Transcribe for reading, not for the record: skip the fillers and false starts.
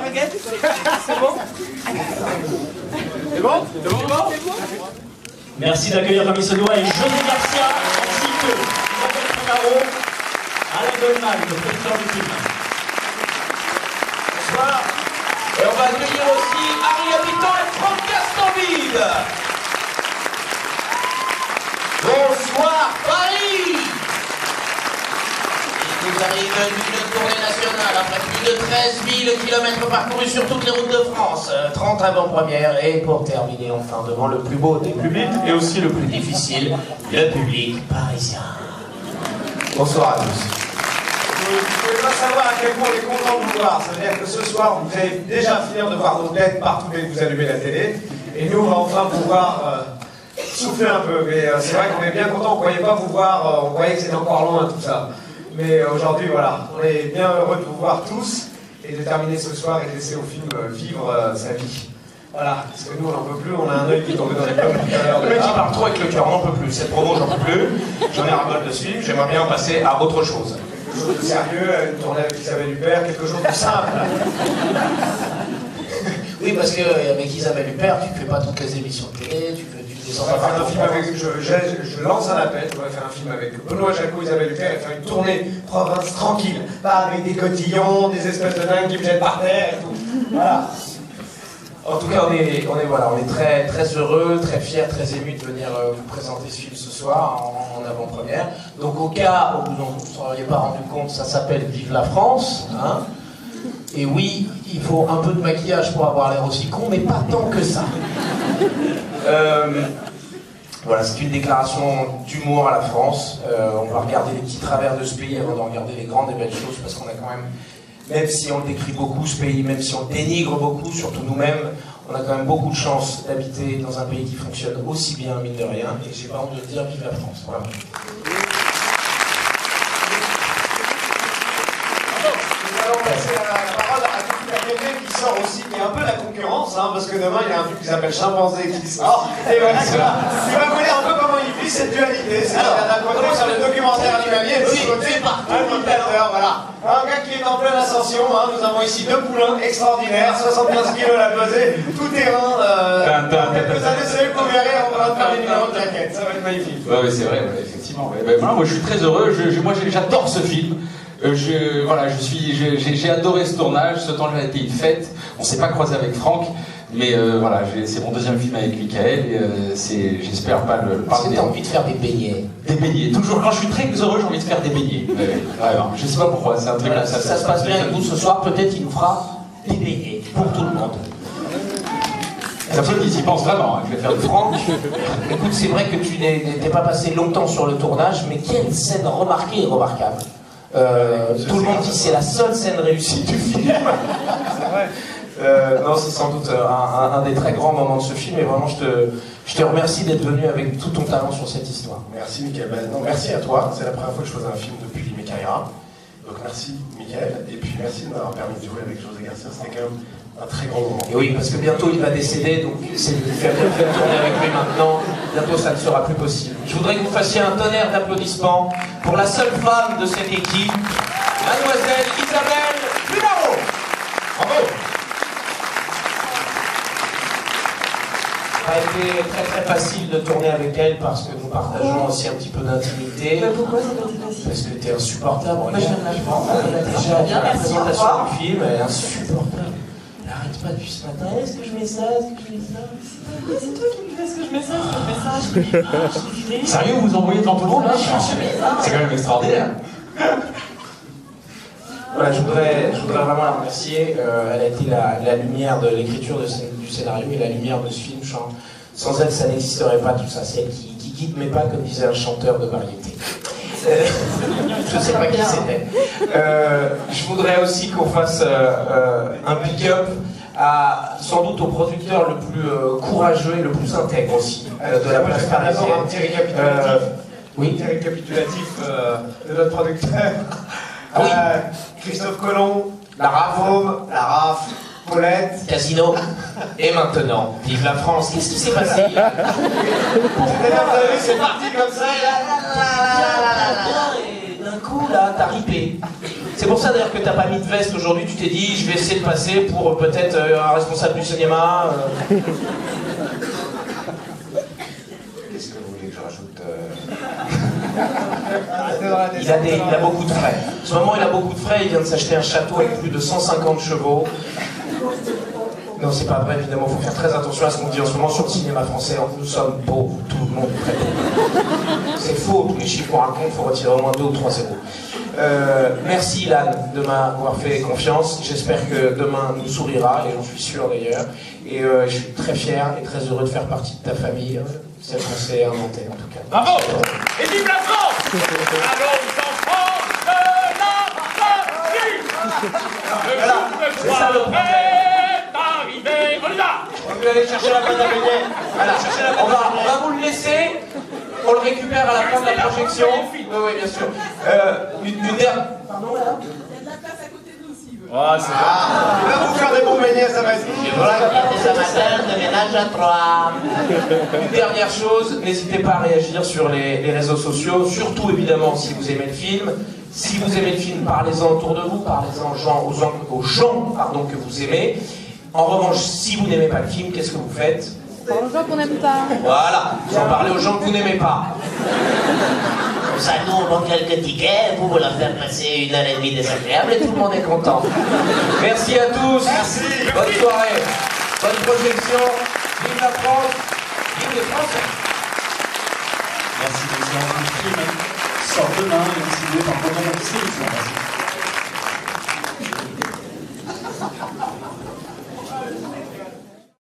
baguette. C'est bon? C'est bon? C'est bon? Merci d'accueillir comme il se doit et José Garcia ainsi que Robert Caro, Alain Goldman, le producteur du film. Bonsoir. Et on va accueillir aussi Harry Habitant et Franck Gastambide. Bonsoir Paris. Vous arrivez d'une tournée nationale après plus de 13 000 km parcourus sur toutes les routes de France, 30 avant-premières et pour terminer enfin devant le plus beau des publics et aussi le plus difficile, le public parisien. Bonsoir à tous. Vous ne pouvez pas savoir à quel point on est content de vous voir. Ça veut dire que ce soir, vous allez déjà finir de voir nos têtes partout dès que vous allumez la télé. Et nous, on va enfin pouvoir souffler un peu. Mais c'est vrai qu'on est bien content. On ne croyait pas vous voir. On croyait que c'était encore loin tout ça. Mais aujourd'hui, voilà, on est bien heureux de vous voir tous et de terminer ce soir et de laisser au film vivre sa vie. Voilà, parce que nous, on n'en peut plus, on a un œil qui est tombé dans les pommes tout à l'heure. Le mec qui parle trop avec le cœur, on n'en peut plus. Cette promo, j'en peux plus. J'en ai ras-le-bol de suivre. J'aimerais bien passer à autre chose. Quelque chose de sérieux, une tournée avec Isabelle Huppert, quelque chose de simple. Oui, parce qu'avec Isabelle Huppert, tu ne fais pas toutes les émissions de télé, tu descends pas faire un partout. film avec, je lance un appel, je voudrais faire un film avec Benoît Jacot, Isabelle Huppert et faire une tournée province tranquille, pas avec des cotillons, des espèces de dingues qui me jettent par terre et tout. Voilà. En tout cas, on est très, très heureux, très fiers, très émus de venir vous présenter ce film ce soir en avant-première. Donc au cas où vous ne seriez pas rendu compte, ça s'appelle Vive la France. Hein. Et oui, il faut un peu de maquillage pour avoir l'air aussi con, mais pas tant que ça. Voilà, c'est une déclaration d'humour à la France. On va regarder les petits travers de ce pays avant de regarder les grandes et belles choses, parce qu'on a quand même si on le décrit beaucoup, ce pays, même si on le dénigre beaucoup, surtout nous-mêmes, on a quand même beaucoup de chance d'habiter dans un pays qui fonctionne aussi bien, mine de rien, et j'ai pas honte de dire vive la France. Voilà. Nous allons passer la parole à quelqu'un qui sort aussi, qui est un peu la concurrence, hein, parce que demain il y a un film qui s'appelle Chimpanzé qui sort. Et voilà, tu vas connaître un peu comment il vit cette dualité. C'est-à-dire d'un côté sur le documentaire animalier, et de l'autre côté un dictateur, voilà. Un gars qui est en pleine ascension, hein. Nous avons ici deux poulains extraordinaires, 75 kilos la pesée, tout terrain. Dans quelques années, c'est eux que vous verrez, on va faire des numéros de jaquette, ça va être magnifique. Oui, c'est vrai, ouais, effectivement. Ouais. Ben, voilà, moi je suis très heureux, j'adore ce film. J'ai adoré ce tournage, ce tournage a été une fête. On ne s'est pas croisé avec Franck, mais voilà, c'est mon deuxième film avec Michael et j'espère pas le Parce que t'as envie de faire des beignets. Des beignets, toujours quand je suis très heureux, j'ai envie de faire des beignets. Vraiment, je sais pas pourquoi, c'est un truc Voilà, comme ça. si ça se passe bien avec vous ce soir, peut-être il nous fera des beignets pour tout le monde. Ça peut qu'ils y pensent vraiment, hein, je vais faire Franck, écoute, c'est vrai que tu n'étais pas passé longtemps sur le tournage, mais quelle scène remarquée et remarquable. Tout le monde dit que c'est la seule scène réussie du film. C'est vrai. Non, c'est sans doute un des très grands moments de ce film, et vraiment je te remercie d'être venu avec tout ton talent sur cette histoire. Merci Mickaël. Non, merci à toi, c'est la première fois que je faisais un film depuis mes carrières. Donc merci Mickaël, et puis merci de m'avoir permis de jouer avec José Garcia, c'était quand même un très grand moment. Et oui, parce que bientôt il va décéder, donc c'est de faire tourner avec lui maintenant, bientôt ça ne sera plus possible. Je voudrais que vous fassiez un tonnerre d'applaudissements pour la seule femme de cette équipe, Mademoiselle Isabelle Huppert. Bravo. Ça a été très très facile de tourner avec elle parce que nous partageons aussi un petit peu d'intimité. Pourquoi c'est pas si facile? Parce que t'es insupportable. Moi, je viens de la France. Déjà, Bien, la merci, présentation au revoir. du film, elle est insupportable. Elle arrête pas depuis ce matin. Est-ce que je mets ça? Est-ce que je mets ça? Pourquoi c'est toi qui me fais ce que je mets ça? Est-ce que je mets ça? Je mets ça, je mets ça. Sérieux, vous envoyez devant tout le monde là? Je mets ça. C'est quand même extraordinaire. Voilà, je voudrais vraiment la remercier. Elle a été la lumière de l'écriture du scénario et la lumière de ce film. Sans elle, ça n'existerait pas tout ça. C'est elle qui guide mes pas, comme disait un chanteur de variété. Je ne sais pas qui c'était. Je voudrais aussi qu'on fasse un pick-up sans doute au producteur le plus courageux et le plus intègre aussi de la place parisienne. Un petit récapitulatif. Oui. Un petit récapitulatif de notre producteur. Ah oui. Christophe Colomb, La RAF, la RAF, Paulette. Casino, et maintenant, vive la France. Qu'est-ce qui s'est passé hier? C'est-à-dire, vous avez vu, c'est parti comme ça. Et d'un coup, là, t'as ripé. C'est pour ça d'ailleurs que t'as pas mis de veste aujourd'hui, tu t'es dit je vais essayer de passer pour peut-être un responsable du cinéma. Qu'est-ce que vous voulez que je rajoute Il a beaucoup de frais. En ce moment, il a beaucoup de frais. Il vient de s'acheter un château avec plus de 150 chevaux. Non, c'est pas vrai, évidemment. Il faut faire très attention à ce qu'on dit en ce moment sur le cinéma français. Nous sommes pauvres. Tout le monde est très pauvre. C'est faux. Tous les chiffres qu'on raconte, il faut retirer au moins 2 ou 3 zéros. Merci, Ilan, de m'avoir fait confiance. J'espère que demain nous sourira, et j'en suis sûr d'ailleurs. Et je suis très fier et très heureux de faire partie de ta famille. Celle qu'on s'est inventée, en tout cas. Bravo! Et vive la France! Allons en France de la patrie! C'est ça le problème. Arrivé, on y va! On peut aller chercher la pâte à beignet. Voilà, on va vous le laisser. On le récupère à la fin de la projection. Oui, bien sûr. Une dernière. Pardon, madame? Ah, c'est Il va vous faire des bons beignets, ça va être. Une dernière chose, n'hésitez pas à réagir sur les réseaux sociaux, surtout évidemment si vous aimez le film. Si vous aimez le film, parlez-en autour de vous, parlez-en aux gens que vous aimez. En revanche, si vous n'aimez pas le film, qu'est-ce que vous faites? Aux gens qu'on n'aime pas. Voilà, vous en parlez aux gens que vous n'aimez pas. Comme ça, nous, on vend quelques tickets, vous leur faire passer 1h30 désagréable Et tout le monde est content. Merci à tous. Merci. Bonne soirée. Bonne projection. Vive la France. Vive les Français. Merci, monsieur. Le film sort demain, et distribué par Bonhomme Sélection.